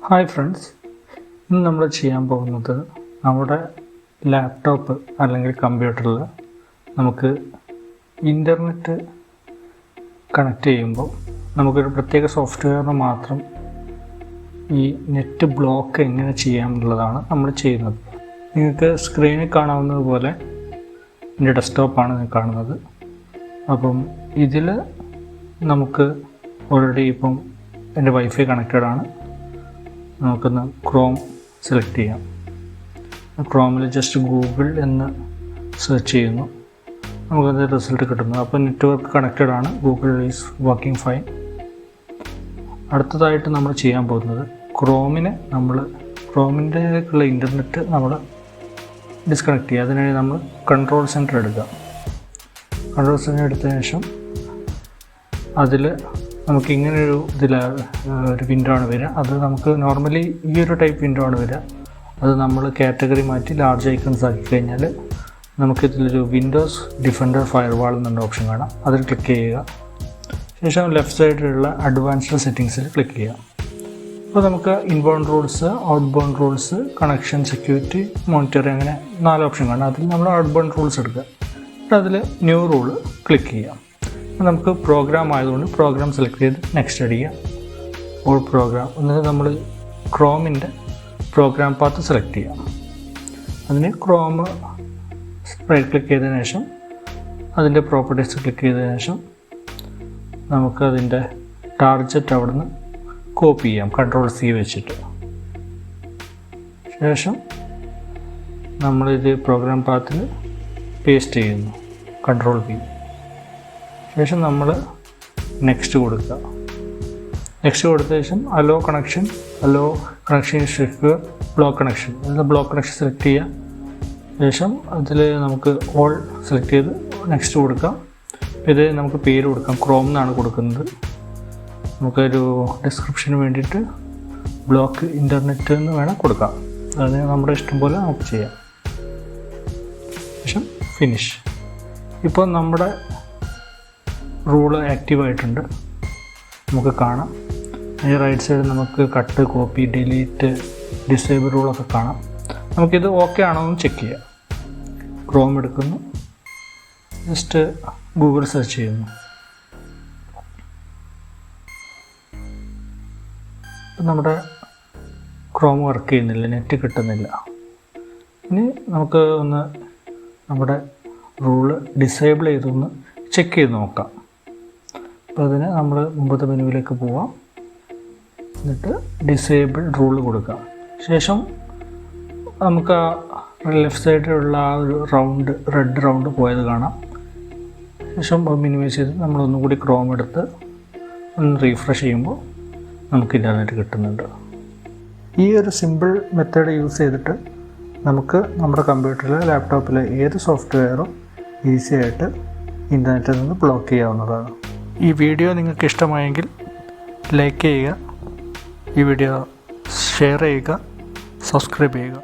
Hi friends, ഇന്ന് നമ്മൾ ചെയ്യാൻ പോകുന്നത് നമ്മുടെ ലാപ്ടോപ്പ് അല്ലെങ്കിൽ കമ്പ്യൂട്ടറിൽ നമുക്ക് ഇൻ്റർനെറ്റ് കണക്ട് ചെയ്യുമ്പോൾ നമുക്കൊരു പ്രത്യേക സോഫ്റ്റ്വെയറിന് മാത്രം ഈ നെറ്റ് ബ്ലോക്ക് എങ്ങനെ ചെയ്യാമെന്നുള്ളതാണ് നമ്മൾ ചെയ്യുന്നത്. നിങ്ങൾക്ക് സ്ക്രീനിൽ കാണാവുന്നത് പോലെ എൻ്റെ ഡെസ്ക്ടോപ്പാണ് നിങ്ങൾ കാണുന്നത്. അപ്പം ഇതിൽ നമുക്ക് ഓൾറെഡി ഇപ്പം എൻ്റെ വൈഫൈ കണക്റ്റഡ് ആണ്. നമുക്കൊന്ന് ക്രോം സെലക്ട് ചെയ്യാം. ക്രോമിൽ ജസ്റ്റ് ഗൂഗിൾ എന്ന് സെർച്ച് ചെയ്യുന്നു, നമുക്കത് റിസൾട്ട് കിട്ടുന്നു. അപ്പോൾ നെറ്റ്വർക്ക് കണക്റ്റഡ് ആണ്, ഗൂഗിൾ ഈസ് വർക്കിംഗ് ഫൈൻ. അടുത്തതായിട്ട് നമ്മൾ ചെയ്യാൻ പോകുന്നത് ക്രോമിൻ്റെക്കുള്ള ഇൻ്റർനെറ്റ് നമ്മൾ ഡിസ്കണക്ട് ചെയ്യുക. അതിനായി നമ്മൾ കൺട്രോൾ സെൻറ്റർ എടുക്കുക. കൺട്രോൾ സെൻറ്റർ എടുത്തതിന് ശേഷം അതിൽ നമുക്ക് ഇങ്ങനൊരു ഒരു വിൻഡോ ആണ് വരിക. അത് നമുക്ക് നോർമലി ഈ ഒരു ടൈപ്പ് വിൻഡോ ആണ് വരിക. അത് നമ്മൾ കാറ്റഗറി മാറ്റി ലാർജ് ഐക്കൺസ് ആക്കി കഴിഞ്ഞാൽ നമുക്കിതിലൊരു വിൻഡോസ് ഡിഫൻഡർ ഫയർവാൾ എന്നൊരു ഓപ്ഷൻ കാണാം. അതിൽ ക്ലിക്ക് ചെയ്യുക. ശേഷം ലെഫ്റ്റ് സൈഡിലുള്ള അഡ്വാൻസ്ഡ് സെറ്റിങ്സിൽ ക്ലിക്ക് ചെയ്യുക. അപ്പോൾ നമുക്ക് inbound rules, out bound rules, connection, security, monitoring, അങ്ങനെ 4 ഓപ്ഷൻ കാണാം. അതിൽ നമ്മൾ ഔട്ട് ബൗണ്ട് റൂൾസ് എടുക്കുക. എന്നിട്ട് അതിൽ ന്യൂ റൂള് ക്ലിക്ക് ചെയ്യാം. നമുക്ക് പ്രോഗ്രാം ആയതുകൊണ്ട് പ്രോഗ്രാം സെലക്ട് ചെയ്ത് നെക്സ്റ്റ് അടിക്കുക. All programme. എന്നിട്ട് നമ്മൾ ക്രോമിൻ്റെ പ്രോഗ്രാം പാത്ത് സെലക്ട് ചെയ്യാം. അതിന് ക്രോം റൈറ്റ് ക്ലിക്ക് ചെയ്തതിന് ശേഷം അതിൻ്റെ പ്രോപ്പർട്ടീസ് ക്ലിക്ക് ചെയ്തതിന് ശേഷം നമുക്ക് അതിൻ്റെ ടാർഗറ്റ് അവിടെ നിന്ന് കോപ്പി ചെയ്യാം, Ctrl+C വെച്ചിട്ട്. ശേഷം നമ്മളിത് പ്രോഗ്രാം പാത്തിൽ പേസ്റ്റ് ചെയ്യുന്നു, Ctrl+V. ശേഷം നമ്മൾ നെക്സ്റ്റ് കൊടുക്കുക. നെക്സ്റ്റ് കൊടുത്ത ശേഷം hello connection secure block connection. അതിൽ ബ്ലോക്ക് കണക്ഷൻ സെലക്ട് ചെയ്യുക. ശേഷം അതിൽ നമുക്ക് ഓൾ സെലക്ട് ചെയ്ത് നെക്സ്റ്റ് കൊടുക്കാം. ഇത് നമുക്ക് പേര് കൊടുക്കാം, ക്രോം എന്നാണ് കൊടുക്കുന്നത്. നമുക്കൊരു ഡിസ്ക്രിപ്ഷന് വേണ്ടിയിട്ട് ബ്ലോക്ക് ഇൻ്റർനെറ്റ് എന്ന് വേണം കൊടുക്കാം. അത് നമ്മുടെ ഇഷ്ടം പോലെ നമുക്ക് ചെയ്യാം. ശേഷം ഫിനിഷ്. ഇപ്പോൾ നമ്മുടെ റൂള് ആക്റ്റീവായിട്ടുണ്ട്, നമുക്ക് കാണാം. ഈ റൈറ്റ് സൈഡിൽ നമുക്ക് കട്ട്, കോപ്പി, ഡിലീറ്റ്, ഡിസേബിൾ റൂളൊക്കെ കാണാം. നമുക്കിത് ഓക്കെ ആണോ എന്ന് ചെക്ക് ചെയ്യാം. ക്രോം എടുക്കുന്നു, ജസ്റ്റ് ഗൂഗിൾ സെർച്ച് ചെയ്യുന്നു. ഇപ്പം നമ്മുടെ ക്രോം വർക്ക് ചെയ്യുന്നില്ല, നെറ്റ് കിട്ടുന്നില്ല. ഇനി നമുക്ക് ഒന്ന് നമ്മുടെ റൂള് ഡിസേബിൾ ചെയ്തൊന്ന് ചെക്ക് ചെയ്ത് നോക്കാം. അപ്പോൾ അതിന് നമ്മൾ മുമ്പത്തെ മെനുവിലേക്ക് പോവാം. എന്നിട്ട് ഡിസേബിൾ റൂള് കൊടുക്കാം. ശേഷം നമുക്ക് ആ ലെഫ്റ്റ് സൈഡിലുള്ള ആ ഒരു റെഡ് റൗണ്ട് പോയത് കാണാം. ശേഷം മിനിമൈസ് ചെയ്ത് നമ്മളൊന്നും കൂടി ക്രോം എടുത്ത് ഒന്ന് റീഫ്രഷ് ചെയ്യുമ്പോൾ നമുക്ക് ഇൻ്റർനെറ്റ് കിട്ടുന്നുണ്ട്. ഈ ഒരു സിമ്പിൾ മെത്തേഡ് യൂസ് ചെയ്തിട്ട് നമുക്ക് നമ്മുടെ കമ്പ്യൂട്ടറിൽ, ലാപ്ടോപ്പിൽ ഏത് സോഫ്റ്റ്വെയറും ഈസി ആയിട്ട് ഇൻ്റർനെറ്റിൽ നിന്ന് ബ്ലോക്ക് ചെയ്യാവുന്നതാണ്. ഈ വീഡിയോ നിങ്ങൾക്ക് ഇഷ്ടമായെങ്കിൽ ലൈക്ക് ചെയ്യുക, ഈ വീഡിയോ ഷെയർ ചെയ്യുക, സബ്സ്ക്രൈബ് ചെയ്യുക.